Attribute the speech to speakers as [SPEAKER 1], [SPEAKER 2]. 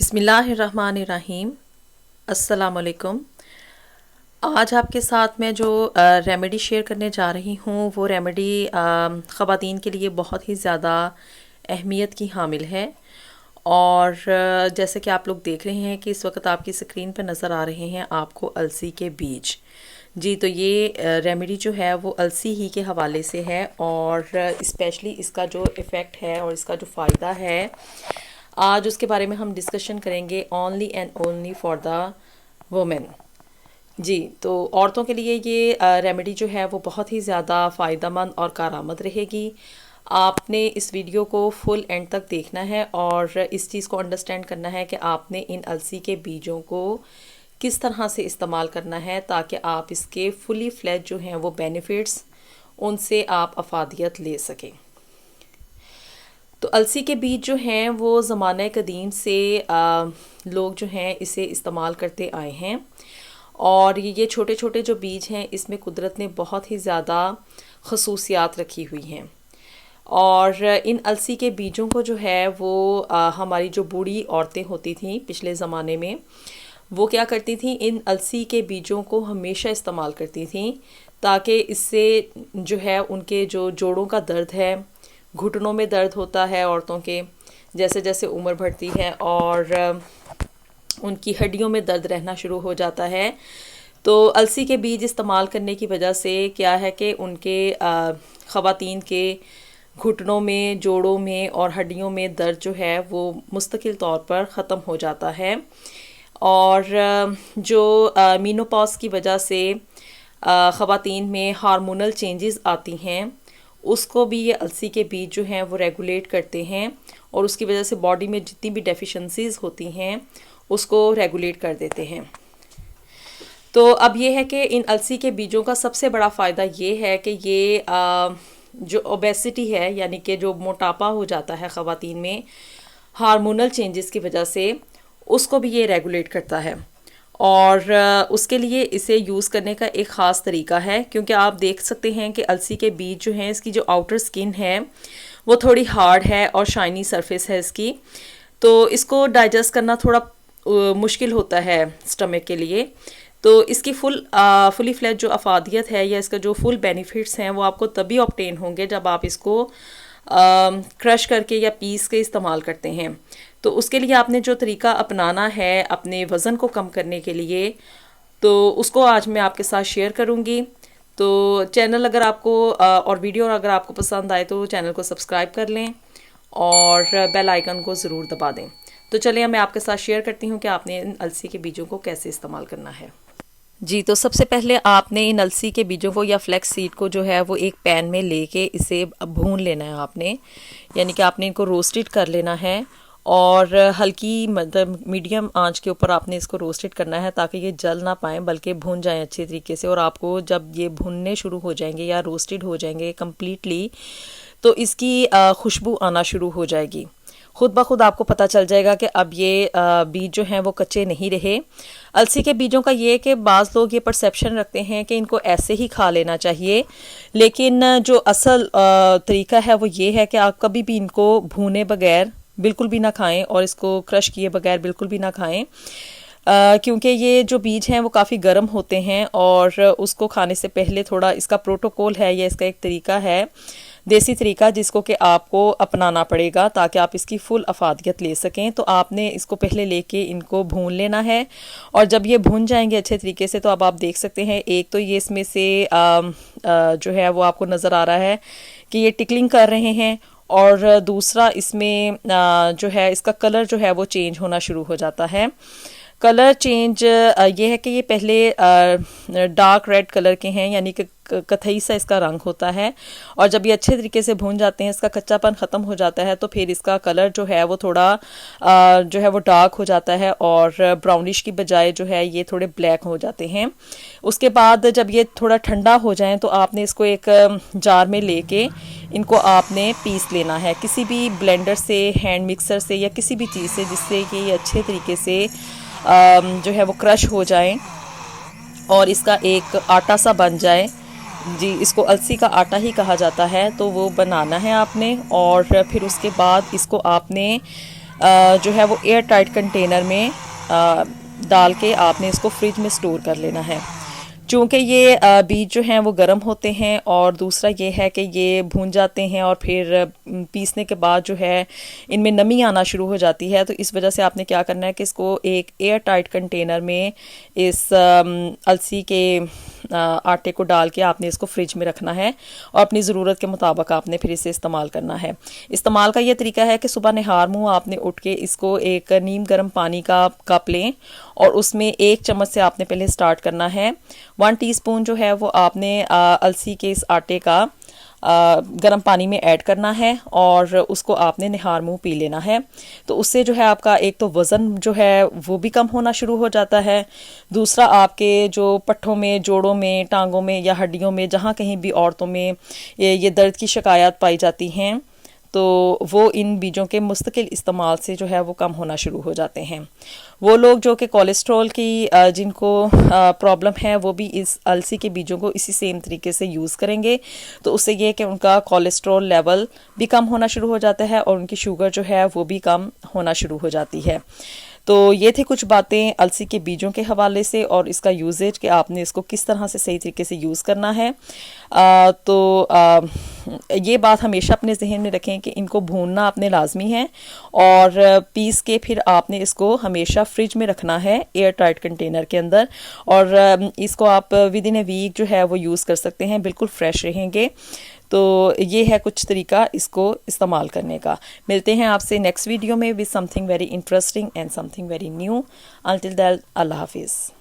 [SPEAKER 1] बिस्मिल्लाहिर्रहमानिर्रहीम। अस्सलामुअलैकुम। आज आपके साथ मैं जो रेमेडी शेयर करने जा रही हूँ वो रेमेडी ख़वातीन के लिए बहुत ही ज़्यादा अहमियत की हामिल है। और जैसे कि आप लोग देख रहे हैं कि इस वक्त आपकी स्क्रीन पर नज़र आ रहे हैं आपको अलसी के बीज। जी, तो ये रेमेडी जो है वो अलसी ही के हवाले से है और स्पेशली इसका जो इफ़ेक्ट है और इसका जो फ़ायदा है आज उसके बारे में हम डिस्कशन करेंगे। Only and only for the women. जी, तो औरतों के लिए ये रेमेडी जो है वो बहुत ही ज़्यादा फ़ायदेमंद और कारआमद रहेगी। आपने इस वीडियो को फुल एंड तक देखना है और इस चीज़ को अंडरस्टैंड करना है कि आपने इन अलसी के बीजों को किस तरह से इस्तेमाल करना है ताकि आप इसके फुली फ्लेज जो हैं वो बेनिफिट्स उनसे आप अफादियत ले सकें। तो अलसी के बीज जो हैं वो ज़माने कदीम से लोग जो हैं इसे इस्तेमाल करते आए हैं और ये छोटे छोटे जो बीज हैं इसमें कुदरत ने बहुत ही ज़्यादा खसूसियात रखी हुई हैं। और इन अलसी के बीजों को जो है वो हमारी जो बूढ़ी औरतें होती थीं पिछले ज़माने में वो क्या करती थीं, इन अलसी के बीजों को हमेशा इस्तेमाल करती थीं ताकि इससे जो है उनके जो जोड़ों का दर्द है, घुटनों में दर्द होता है औरतों के, जैसे जैसे उम्र बढ़ती है और उनकी हड्डियों में दर्द रहना शुरू हो जाता है, तो अलसी के बीज इस्तेमाल करने की वजह से क्या है कि उनके ख़वातीन के घुटनों में, जोड़ों में और हड्डियों में दर्द जो है वो मुस्तकिल तौर पर ख़त्म हो जाता है। और जो मीनोपॉज़ की वजह से ख़वातीन में हार्मोनल चेंजेस आती हैं उसको भी ये अलसी के बीज जो हैं वो रेगुलेट करते हैं और उसकी वजह से बॉडी में जितनी भी डेफिशिएंसीज होती हैं उसको रेगुलेट कर देते हैं। तो अब ये है कि इन अलसी के बीजों का सबसे बड़ा फ़ायदा ये है कि ये जो ओबेसिटी है यानी कि जो मोटापा हो जाता है ख़वातीन में हार्मोनल चेंजेस की वजह से उसको भी ये रेगुलेट करता है। और उसके लिए इसे यूज़ करने का एक ख़ास तरीका है क्योंकि आप देख सकते हैं कि अलसी के बीज जो हैं इसकी जो आउटर स्किन है वो थोड़ी हार्ड है और शाइनी सरफेस है इसकी, तो इसको डाइजेस्ट करना थोड़ा मुश्किल होता है स्टमक के लिए। तो इसकी फुली फ्लेज जो अफादियत है या इसका जो फुल बेनिफिट्स हैं वो आपको तभी ऑब्टेन होंगे जब आप इसको क्रश करके या पीस के इस्तेमाल करते हैं। तो उसके लिए आपने जो तरीका अपनाना है अपने वज़न को कम करने के लिए तो उसको आज मैं आपके साथ शेयर करूँगी। तो चैनल अगर आपको और वीडियो अगर आपको पसंद आए तो चैनल को सब्सक्राइब कर लें और बेल आइकन को ज़रूर दबा दें। तो चलिए मैं आपके साथ शेयर करती हूँ कि आपने इन अलसी के बीजों को कैसे इस्तेमाल करना है। जी, तो सबसे पहले आपने इन अलसी के बीजों को या फ्लैक्स सीड को जो है वो एक पैन में लेके इसे भून लेना है आपने, यानी कि आपने इनको रोस्टेड कर लेना है और हल्की मतलब मीडियम आंच के ऊपर आपने इसको रोस्टेड करना है ताकि ये जल ना पाए बल्कि भून जाएं अच्छे तरीके से। और आपको जब ये भुनने शुरू हो जाएंगे या रोस्टेड हो जाएंगे कम्प्लीटली तो इसकी खुशबू आना शुरू हो जाएगी। खुद ब खुद आपको पता चल जाएगा कि अब ये बीज जो हैं वो कच्चे नहीं रहे। अलसी के बीजों का ये कि बाज़ लोग ये परसेप्शन रखते हैं कि इनको ऐसे ही खा लेना चाहिए, लेकिन जो असल तरीका है वो ये है कि आप कभी भी इनको भूने बगैर बिल्कुल भी ना खाएं और इसको क्रश किए बगैर बिल्कुल भी ना खाएं क्योंकि ये जो बीज हैं वो काफ़ी गर्म होते हैं और उसको खाने से पहले थोड़ा इसका प्रोटोकॉल है या इसका एक तरीका है, देसी तरीका, जिसको कि आपको अपनाना पड़ेगा ताकि आप इसकी फुल अफादियत ले सकें। तो आपने इसको पहले लेके इनको भून लेना है और जब ये भून जाएंगे अच्छे तरीके से तो अब आप देख सकते हैं एक तो ये इसमें से जो है वो आपको नज़र आ रहा है कि ये टिकलिंग कर रहे हैं और दूसरा इसमें जो है इसका कलर जो है वो चेंज होना शुरू हो जाता है। कलर चेंज ये है कि ये पहले डार्क रेड कलर के हैं यानी कि कथई सा इसका रंग होता है और जब ये अच्छे तरीके से भून जाते हैं इसका कच्चापन ख़त्म हो जाता है तो फिर इसका कलर जो है वो थोड़ा जो है वो डार्क हो जाता है और ब्राउनिश की बजाय जो है ये थोड़े ब्लैक हो जाते हैं। उसके बाद जब ये थोड़ा ठंडा हो जाए तो आपने इसको एक जार में लेके इनको आपने पीस लेना है किसी भी ब्लेंडर से, हैंड मिक्सर से या किसी भी चीज़ से जिससे कि ये अच्छे तरीके से जो है वो क्रश हो जाए और इसका एक आटा सा बन जाए। जी, इसको अलसी का आटा ही कहा जाता है। तो वो बनाना है आपने और फिर उसके बाद इसको आपने जो है वो एयर टाइट कंटेनर में डाल के आपने इसको फ्रिज में स्टोर कर लेना है। चूँकि ये बीज जो हैं वो गर्म होते हैं और दूसरा ये है कि ये भून जाते हैं और फिर पीसने के बाद जो है इनमें नमी आना शुरू हो जाती है, तो इस वजह से आपने क्या करना है कि इसको एक एयर टाइट कंटेनर में इस अलसी के आटे को डाल के आपने इसको फ्रिज में रखना है और अपनी ज़रूरत के मुताबिक आपने फिर इसे इस्तेमाल करना है। इस्तेमाल का ये तरीका है कि सुबह नहार मुँह आपने उठ के इसको एक नीम गर्म पानी का कप लें और उसमें 1 चम्मच से आपने पहले स्टार्ट करना है। 1 टीस्पून जो है वो आपने अलसी के इस आटे का गर्म पानी में ऐड करना है और उसको आपने निहार मुँह पी लेना है। तो उससे जो है आपका एक तो वज़न जो है वो भी कम होना शुरू हो जाता है, दूसरा आपके जो पट्ठों में, जोड़ों में, टांगों में या हड्डियों में जहाँ कहीं भी औरतों में ये दर्द की शिकायत पाई जाती हैं तो वो इन बीजों के मुस्तकिल इस्तेमाल से जो है वो कम होना शुरू हो जाते हैं। वो लोग जो कि कोलेस्ट्रॉल की जिनको प्रॉब्लम है वो भी इस अलसी के बीजों को इसी सेम तरीके से यूज़ करेंगे, तो उससे ये कि उनका कोलेस्ट्रॉल लेवल भी कम होना शुरू हो जाता है और उनकी शुगर जो है वो भी कम होना शुरू हो जाती है। तो ये थे कुछ बातें अलसी के बीजों के हवाले से और इसका यूजेज कि आपने इसको किस तरह से सही तरीके से यूज़ करना है। ये बात हमेशा अपने जहन में रखें कि इनको भूनना आपने लाजमी है और पीस के फिर आपने इसको हमेशा फ्रिज में रखना है एयर टाइट कंटेनर के अंदर और इसको आप विद इन ए वीक जो है वो यूज़ कर सकते हैं, बिल्कुल फ्रेश रहेंगे। तो ये है कुछ तरीका इसको इस्तेमाल करने का। मिलते हैं आपसे नेक्स्ट वीडियो में with something very interesting and something very new. Until that, अल्लाह हाफिज़।